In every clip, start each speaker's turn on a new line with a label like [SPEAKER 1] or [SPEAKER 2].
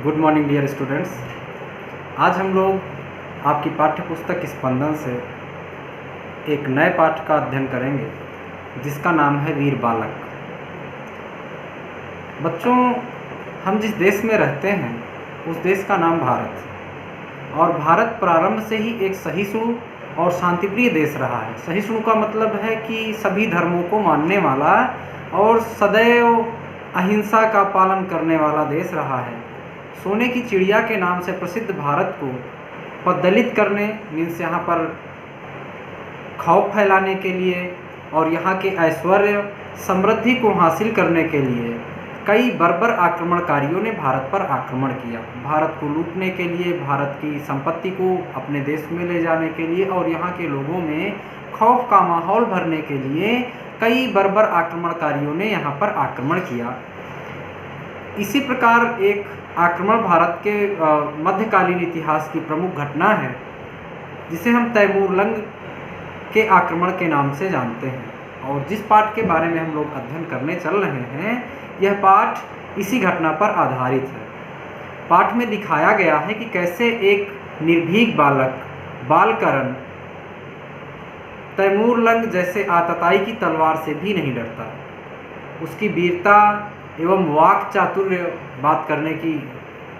[SPEAKER 1] Good morning dear students. आज हम लोग आपकी पाठ्य पुस्तक स्पंदन से एक नए पाठ का अध्ययन करेंगे जिसका नाम है वीर बालक। बच्चों, हम जिस देश में रहते हैं उस देश का नाम भारत है और भारत प्रारंभ से ही एक सहिष्णु और शांतिप्रिय देश रहा है। सहिष्णु का मतलब है कि सभी धर्मों को मानने वाला और सदैव अहिंसा का पालन करने वाला देश रहा है। सोने की चिड़िया के नाम से प्रसिद्ध भारत को पददलित करने मीन्स यहाँ पर खौफ फैलाने के लिए और यहाँ के ऐश्वर्य समृद्धि को हासिल करने के लिए कई बर्बर आक्रमणकारियों ने भारत पर आक्रमण किया। भारत को लूटने के लिए, भारत की संपत्ति को अपने देश में ले जाने के लिए और यहाँ के लोगों में खौफ का माहौल भरने के लिए कई बर्बर आक्रमणकारियों ने यहाँ पर आक्रमण किया। इसी प्रकार एक आक्रमण भारत के मध्यकालीन इतिहास की प्रमुख घटना है जिसे हम तैमूर लंग के आक्रमण के नाम से जानते हैं। और जिस पाठ के बारे में हम लोग अध्ययन करने चल रहे हैं यह पाठ इसी घटना पर आधारित है। पाठ में दिखाया गया है कि कैसे एक निर्भीक बालक बालकरण तैमूर लंग जैसे आतताई की तलवार से भी नहीं डरता। उसकी वीरता एवं वाक चातुर्य बात करने की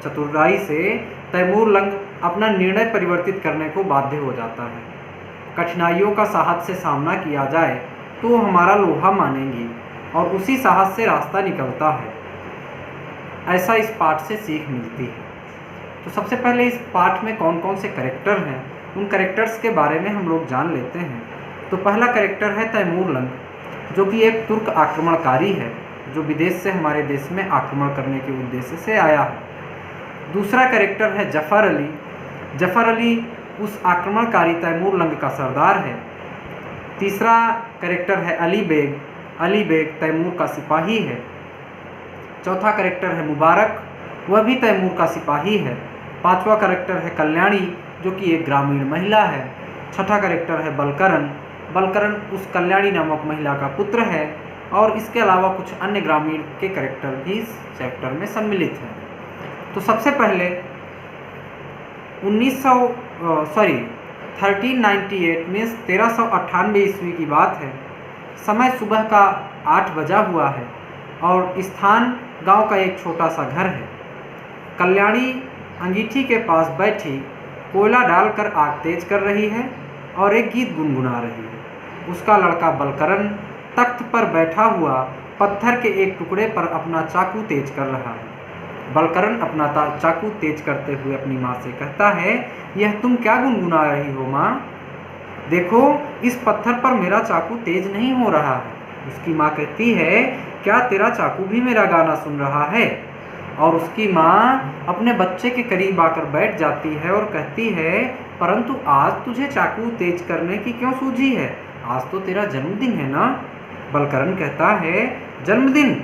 [SPEAKER 1] चतुराई से तैमूर लंग अपना निर्णय परिवर्तित करने को बाध्य हो जाता है। कठिनाइयों का साहस से सामना किया जाए तो हमारा लोहा मानेंगी और उसी साहस से रास्ता निकलता है। ऐसा इस पाठ से सीख मिलती है। तो सबसे पहले इस पाठ में कौन कौन से कैरेक्टर हैं उन कैरेक्टर्स के बारे में हम लोग जान लेते हैं। तो पहला कैरेक्टर है तैमूर लंग, जो कि एक तुर्क आक्रमणकारी है जो विदेश से हमारे देश में आक्रमण करने के उद्देश्य से आया है। दूसरा कैरेक्टर है जफ़र अली। जफ़र अली उस आक्रमणकारी तैमूर लंग का सरदार है। तीसरा कैरेक्टर है अली बेग। अली बेग तैमूर का सिपाही है। चौथा कैरेक्टर है मुबारक, वह भी तैमूर का सिपाही है। पांचवा कैरेक्टर है कल्याणी, जो कि एक ग्रामीण महिला है। छठा कैरेक्टर है बलकरण। बलकरण उस कल्याणी नामक महिला का पुत्र है। और इसके अलावा कुछ अन्य ग्रामीण के कैरेक्टर भी इस चैप्टर में सम्मिलित हैं। तो सबसे पहले 1398 मीन्स 1398 ईस्वी की बात है। समय सुबह का 8 बजा हुआ है और स्थान गांव का एक छोटा सा घर है। कल्याणी अंगीठी के पास बैठी कोयला डालकर आग तेज कर रही है और एक गीत गुनगुना रही है। उसका लड़का बलकरण तख्त पर बैठा हुआ पत्थर के एक टुकड़े पर अपना चाकू तेज कर रहा है। बलकरण अपना चाकू तेज करते हुए अपनी माँ से कहता है, यह तुम क्या गुनगुना रही हो माँ? देखो, इस पत्थर पर मेरा चाकू तेज नहीं हो रहा है। उसकी माँ कहती है, क्या तेरा चाकू भी मेरा गाना सुन रहा है? और उसकी माँ अपने बच्चे के करीब आकर बैठ जाती है और कहती है, परंतु आज तुझे चाकू तेज करने की क्यों सूझी है? आज तो तेरा जन्मदिन है ना? बलकरण कहता है, जन्मदिन?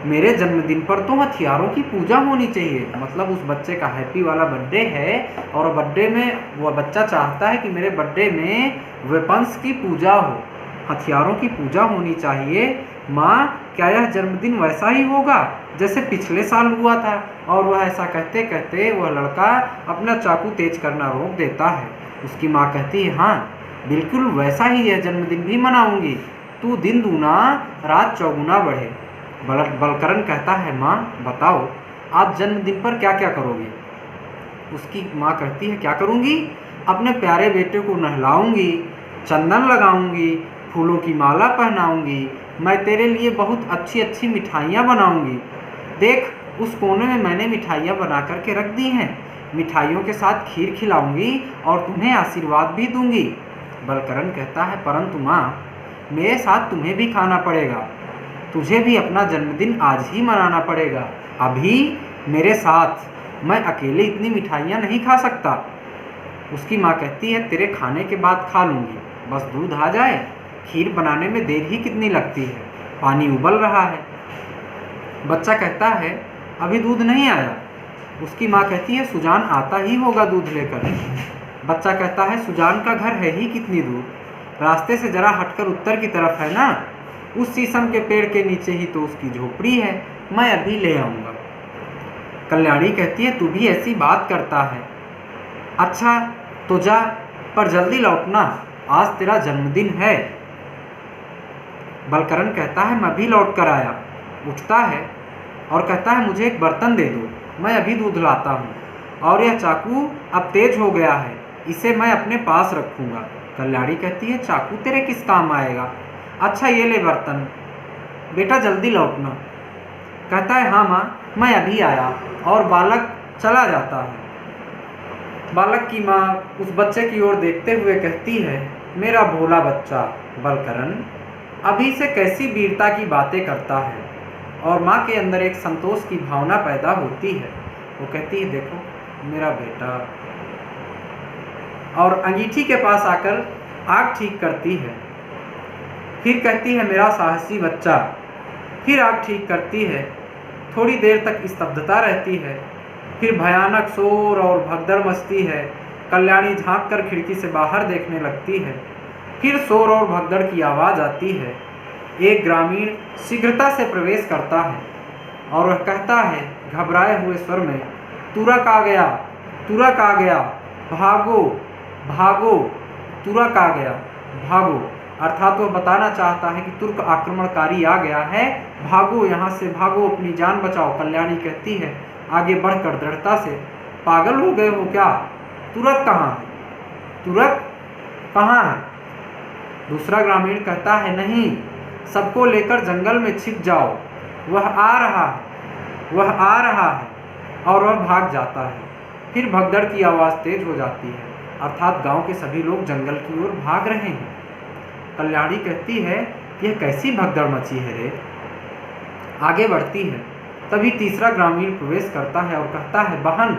[SPEAKER 1] मेरे जन्मदिन पर तो हथियारों की पूजा होनी चाहिए। मतलब उस बच्चे का हैप्पी वाला बर्थडे है और बर्थडे में वह बच्चा चाहता है कि मेरे बर्थडे में वेपन्स की पूजा हो, हथियारों की पूजा होनी चाहिए। माँ, क्या यह जन्मदिन वैसा ही होगा जैसे पिछले साल हुआ था? और वह ऐसा कहते कहते वह लड़का अपना चाकू तेज करना रोक देता है। उसकी माँ कहती है, हाँ बिल्कुल वैसा ही यह जन्मदिन भी मनाऊंगी। तू दिन दूना रात चौगुना बढ़े। बलकरण कहता है, माँ बताओ आज जन्मदिन पर क्या क्या करोगे? उसकी माँ कहती है, क्या करूँगी? अपने प्यारे बेटे को नहलाऊंगी, चंदन लगाऊंगी, फूलों की माला पहनाऊंगी, मैं तेरे लिए बहुत अच्छी अच्छी मिठाइयाँ बनाऊंगी। देख, उस कोने में मैंने मिठाइयाँ बना करके रख दी हैं। मिठाइयों के साथ खीर खिलाऊंगी और तुम्हें आशीर्वाद भी दूंगी। बलकरण कहता है, परंतु माँ मेरे साथ तुम्हें भी खाना पड़ेगा। तुझे भी अपना जन्मदिन आज ही मनाना पड़ेगा। अभी मेरे साथ, मैं अकेले इतनी मिठाइयाँ नहीं खा सकता। उसकी माँ कहती है, तेरे खाने के बाद खा लूँगी, बस दूध आ जाए। खीर बनाने में देर ही कितनी लगती है, पानी उबल रहा है। बच्चा कहता है, अभी दूध नहीं आया। उसकी माँ कहती है, सुजान आता ही होगा दूध लेकर। बच्चा कहता है, सुजान का घर है ही कितनी दूर? रास्ते से जरा हटकर उत्तर की तरफ है ना, उस शीशम के पेड़ के नीचे ही तो उसकी झोपड़ी है, मैं अभी ले आऊँगा। कल्याणी कहती है, तू भी ऐसी बात करता है। अच्छा तो जा, पर जल्दी लौटना, आज तेरा जन्मदिन है। बलकरण कहता है, मैं भी लौट कर आया। उठता है और कहता है, मुझे एक बर्तन दे दो, मैं अभी दूध लाता हूँ, और यह चाकू अब तेज हो गया है, इसे मैं अपने पास रखूँगा। कल्याणी कहती है, चाकू तेरे किस काम आएगा? अच्छा ये ले बर्तन, बेटा जल्दी लौटना। कहता है, हाँ माँ, मैं अभी आया, और बालक चला जाता है। बालक की माँ उस बच्चे की ओर देखते हुए कहती है, मेरा भोला बच्चा बलकरण अभी से कैसी वीरता की बातें करता है। और माँ के अंदर एक संतोष की भावना पैदा होती है। वो कहती है, देखो मेरा बेटा, और अंगीठी के पास आकर आग ठीक करती है। फिर कहती है, मेरा साहसी बच्चा। फिर आग ठीक करती है। थोड़ी देर तक स्तब्धता रहती है, फिर भयानक शोर और भगदड़ मचती है। कल्याणी झांक कर खिड़की से बाहर देखने लगती है। फिर शोर और भगदड़ की आवाज़ आती है। एक ग्रामीण शीघ्रता से प्रवेश करता है और वह कहता है घबराए हुए स्वर में, तुरक आ गया, तुरक आ गया, भागो भागो, तुरक आ गया, भागो। अर्थात वह बताना चाहता है कि तुर्क आक्रमणकारी आ गया है, भागो यहाँ से, भागो, अपनी जान बचाओ। कल्याणी कहती है आगे बढ़कर दृढ़ता से, पागल हो गए हो क्या? तुरक कहाँ है? तुरक कहाँ है? दूसरा ग्रामीण कहता है, नहीं, सबको लेकर जंगल में छिप जाओ, वह आ रहा है, वह आ रहा है। और वह भाग जाता है। फिर भगदड़ की आवाज़ तेज हो जाती है, अर्थात गांव के सभी लोग जंगल की ओर भाग रहे हैं। कल्याणी कहती है, यह कैसी भगदड़ मची है रे? आगे बढ़ती है। तभी तीसरा ग्रामीण प्रवेश करता है और कहता है, बहन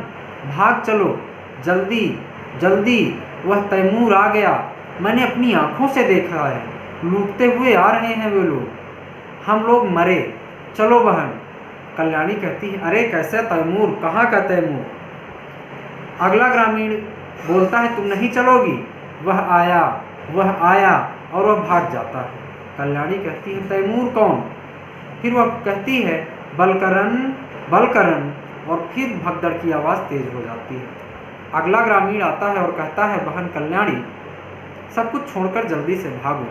[SPEAKER 1] भाग चलो, जल्दी जल्दी, वह तैमूर आ गया, मैंने अपनी आंखों से देखा है, लूटते हुए आ रहे हैं वे लोग, हम लोग मरे, चलो बहन। कल्याणी कहती है, अरे कैसे तैमूर, कहाँ का तैमूर? अगला ग्रामीण बोलता है, तुम नहीं चलोगी? वह आया, वह आया, और वह भाग जाता है। कल्याणी कहती है, तैमूर कौन? फिर वह कहती है, बलकरण बलकरण, और फिर भगदड़ की आवाज़ तेज हो जाती है। अगला ग्रामीण आता है और कहता है, बहन कल्याणी, सब कुछ छोड़कर जल्दी से भागो,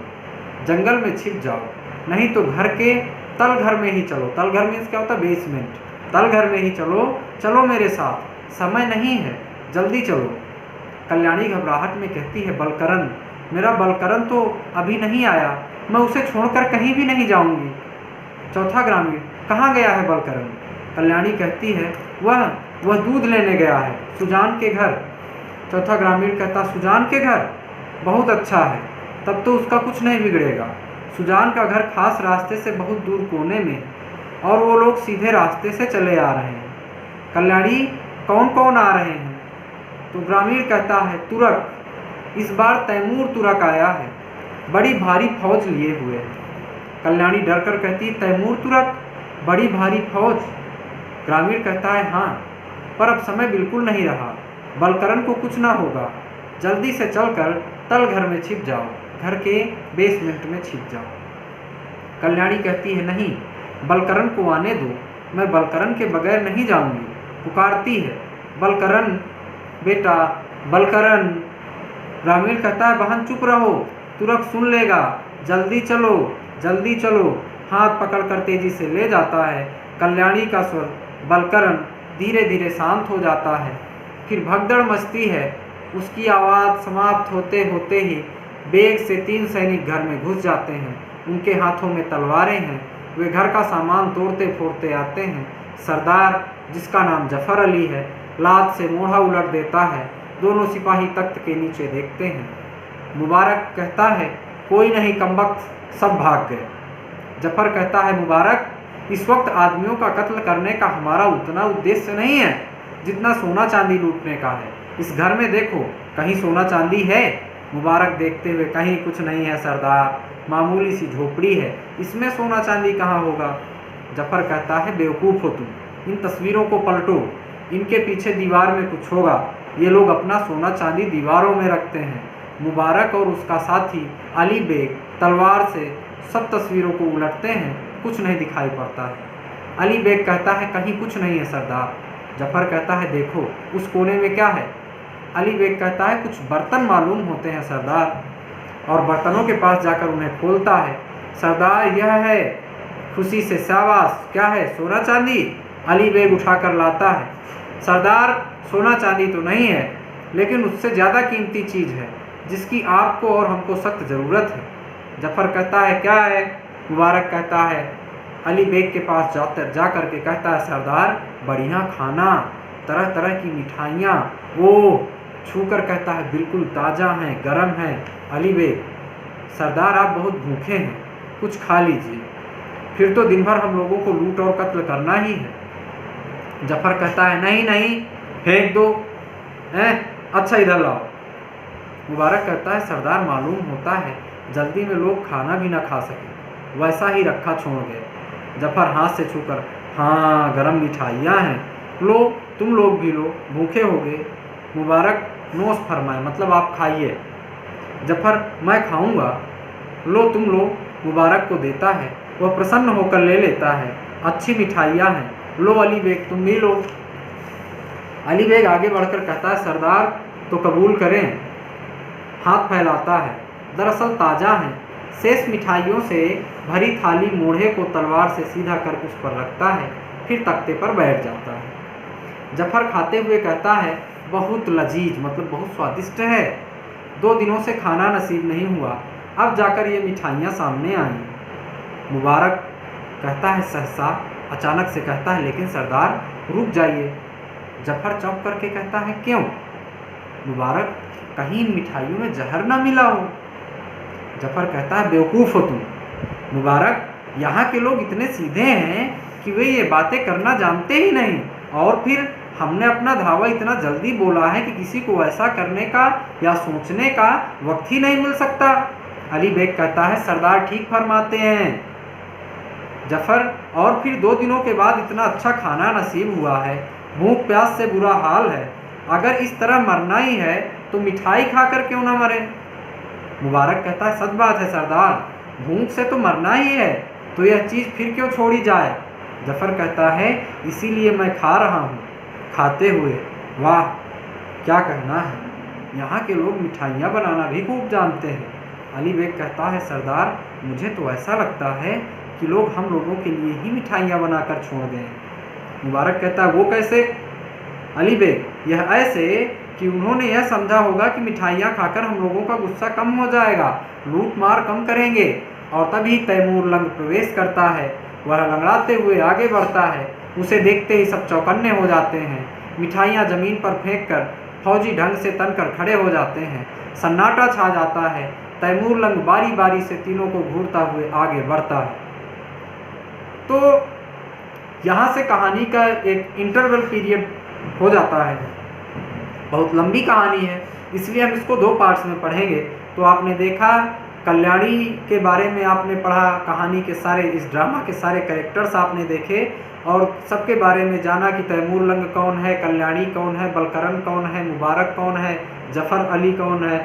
[SPEAKER 1] जंगल में छिप जाओ, नहीं तो घर के तल घर में ही चलो। तल घर में क्या होता है? बेसमेंट। तल घर में ही चलो, चलो मेरे साथ, समय नहीं है, जल्दी चलो। कल्याणी घबराहट में कहती है, बलकरण, मेरा बलकरण तो अभी नहीं आया, मैं उसे छोड़कर कहीं भी नहीं जाऊंगी। चौथा ग्रामीण, कहाँ गया है बलकरण? कल्याणी कहती है, वह दूध लेने गया है, सुजान के घर। चौथा ग्रामीण कहता, सुजान के घर? बहुत अच्छा है, तब तो उसका कुछ नहीं बिगड़ेगा। सुजान का घर खास रास्ते से बहुत दूर कोने में, और वो लोग सीधे रास्ते से चले आ रहे हैं। कल्याणी, कौन कौन आ रहे हैं? तो ग्रामीण कहता है, तुरक, इस बार तैमूर तुरक आया है, बड़ी भारी फौज लिए हुए है। कल्याणी डरकर कहती है, तैमूर तुरक, बड़ी भारी फौज? ग्रामीण कहता है, हाँ, पर अब समय बिल्कुल नहीं रहा, बलकरण को कुछ ना होगा, जल्दी से चलकर तल घर में छिप जाओ, घर के बेसमेंट में छिप जाओ। कल्याणी कहती है, नहीं, बलकरण को आने दो, मैं बलकरण के बगैर नहीं जाऊंगी। पुकारती है, बलकरण बेटा, बलकरण। ग्रामीण कहता है, बहन चुप रहो, तुरक सुन लेगा, जल्दी चलो, जल्दी चलो। हाथ पकड़कर तेजी से ले जाता है। कल्याणी का स्वर बलकरण धीरे धीरे शांत हो जाता है। फिर भगदड़ मचती है। उसकी आवाज़ समाप्त होते होते ही बेग से 3 सैनिक घर में घुस जाते हैं। उनके हाथों में तलवारें हैं। वे घर का सामान तोड़ते फोड़ते आते हैं। सरदार, जिसका नाम जफर अली है, लात से मोढ़ा उलट देता है। दोनों सिपाही तख्त के नीचे देखते हैं। मुबारक कहता है, कोई नहीं कमबख्त, सब भाग गए। जफर कहता है, मुबारक, इस वक्त आदमियों का कत्ल करने का हमारा उतना उद्देश्य नहीं है जितना सोना चांदी लूटने का है। इस घर में देखो, कहीं सोना चांदी है? मुबारक देखते हुए, कहीं कुछ नहीं है सरदार, मामूली सी झोपड़ी है, इसमें सोना चांदी कहाँ होगा? जफर कहता है, बेवकूफ़ हो तुम, इन तस्वीरों को पलटो, इनके पीछे दीवार में कुछ होगा। ये लोग अपना सोना चांदी दीवारों में रखते हैं। मुबारक और उसका साथी अली बेग तलवार से सब तस्वीरों को उलटते हैं, कुछ नहीं दिखाई पड़ता है। अली बेग कहता है, कहीं कुछ नहीं है सरदार। जफर कहता है देखो उस कोने में क्या है। अली बेग कहता है कुछ बर्तन मालूम होते हैं सरदार, और बर्तनों के पास जाकर उन्हें खोलता है। सरदार यह है। खुशी से शाबाश, क्या है, सोना चांदी? अली बेग उठाकर लाता है। सरदार सोना चांदी तो नहीं है, लेकिन उससे ज़्यादा कीमती चीज़ है जिसकी आपको और हमको सख्त ज़रूरत है। जफर कहता है क्या है? मुबारक कहता है, अली बेग के पास जा कर के कहता है सरदार बढ़िया खाना, तरह तरह की मिठाइयाँ। वो छू कर कहता है बिल्कुल ताज़ा हैं, गरम हैं। अली बेग, सरदार आप बहुत भूखे हैं, कुछ खा लीजिए, फिर तो दिन भर हम लोगों को लूट और कत्ल करना ही है। जफर कहता है नहीं नहीं, फेंक दो। अच्छा इधर लाओ। मुबारक कहता है सरदार मालूम होता है जल्दी में लोग खाना भी ना खा सके, वैसा ही रखा छोड़ गए। जफर हाथ से छूकर, हाँ गरम मिठाइयाँ हैं, लो तुम लोग भी लो, भूखे हो गए। मुबारक नोश फरमाए, मतलब आप खाइए। जफर मैं खाऊंगा, लो तुम लो। मुबारक को देता है, वह प्रसन्न होकर ले लेता है। अच्छी मिठाइयाँ हैं, लो अली बेग तुम भी लो। अली बेग आगे बढ़कर कहता है सरदार तो कबूल करें। हाथ फैलाता है, दरअसल ताज़ा हैं। शेष मिठाइयों से भरी थाली मोढ़े को तलवार से सीधा कर उस पर रखता है, फिर तख्ते पर बैठ जाता है। जफर खाते हुए कहता है बहुत लजीज, मतलब बहुत स्वादिष्ट है। 2 दिनों से खाना नसीब नहीं हुआ, अब जाकर ये मिठाइयाँ सामने आई। मुबारक कहता है सहसा, अचानक से कहता है लेकिन सरदार रुक जाइए। जफर चौंक करके कहता है क्यों? मुबारक कहीं इन मिठाइयों में जहर ना मिला हो। जफर कहता है बेवकूफ़ हो तुम। मुबारक यहाँ के लोग इतने सीधे हैं कि वे ये बातें करना जानते ही नहीं, और फिर हमने अपना धावा इतना जल्दी बोला है कि किसी को ऐसा करने का या सोचने का वक्त ही नहीं मिल सकता। अली बेग कहता है सरदार ठीक फरमाते हैं। जफर और फिर 2 दिनों के बाद इतना अच्छा खाना नसीब हुआ है, भूख प्यास से बुरा हाल है, अगर इस तरह मरना ही है तो मिठाई खाकर क्यों ना मरे। मुबारक कहता है सच बात है सरदार, भूख से तो मरना ही है, तो यह चीज़ फिर क्यों छोड़ी जाए। जफर कहता है इसीलिए मैं खा रहा हूँ। खाते हुए, वाह क्या कहना है, यहाँ के लोग मिठाइयाँ बनाना भी खूब जानते हैं। अली बेग कहता है सरदार मुझे तो ऐसा लगता है कि लोग हम लोगों के लिए ही मिठाइयाँ बनाकर छोड़ गए। मुबारक कहता है वो कैसे? अली बेग यह ऐसे कि उन्होंने यह समझा होगा कि मिठाइयाँ खाकर हम लोगों का गुस्सा कम हो जाएगा, लूट मार कम करेंगे, और तभी तैमूर लंग प्रवेश करता है। वह लंगड़ाते हुए आगे बढ़ता है, उसे देखते ही सब चौकन्ने हो जाते हैं। मिठाइयाँ ज़मीन पर फेंककर फौजी ढंग से तनकर खड़े हो जाते हैं। सन्नाटा छा जाता है। तैमूर लंग बारी बारी से तीनों को घूरता हुए आगे बढ़ता है। तो यहाँ से कहानी का एक इंटरवल पीरियड हो जाता है। बहुत लंबी कहानी है, इसलिए हम इसको 2 पार्ट्स में पढ़ेंगे। तो आपने देखा कल्याणी के बारे में आपने पढ़ा, कहानी के सारे, इस ड्रामा के सारे कैरेक्टर्स आपने देखे और सबके बारे में जाना कि तैमूर लंग कौन है, कल्याणी कौन है, बलकरन कौन है, मुबारक कौन है, जफर अली कौन है,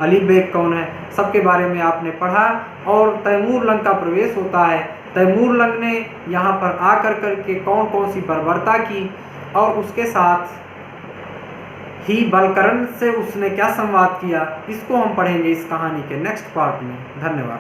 [SPEAKER 1] अली बेग कौन है, सबके बारे में आपने पढ़ा। और तैमूर लंग का प्रवेश होता है। तैमूर लंग ने यहाँ पर आकर करके कौन कौन सी बर्बरता की और उसके साथ ही बलकरन से उसने क्या संवाद किया, इसको हम पढ़ेंगे इस कहानी के नेक्स्ट पार्ट में। धन्यवाद।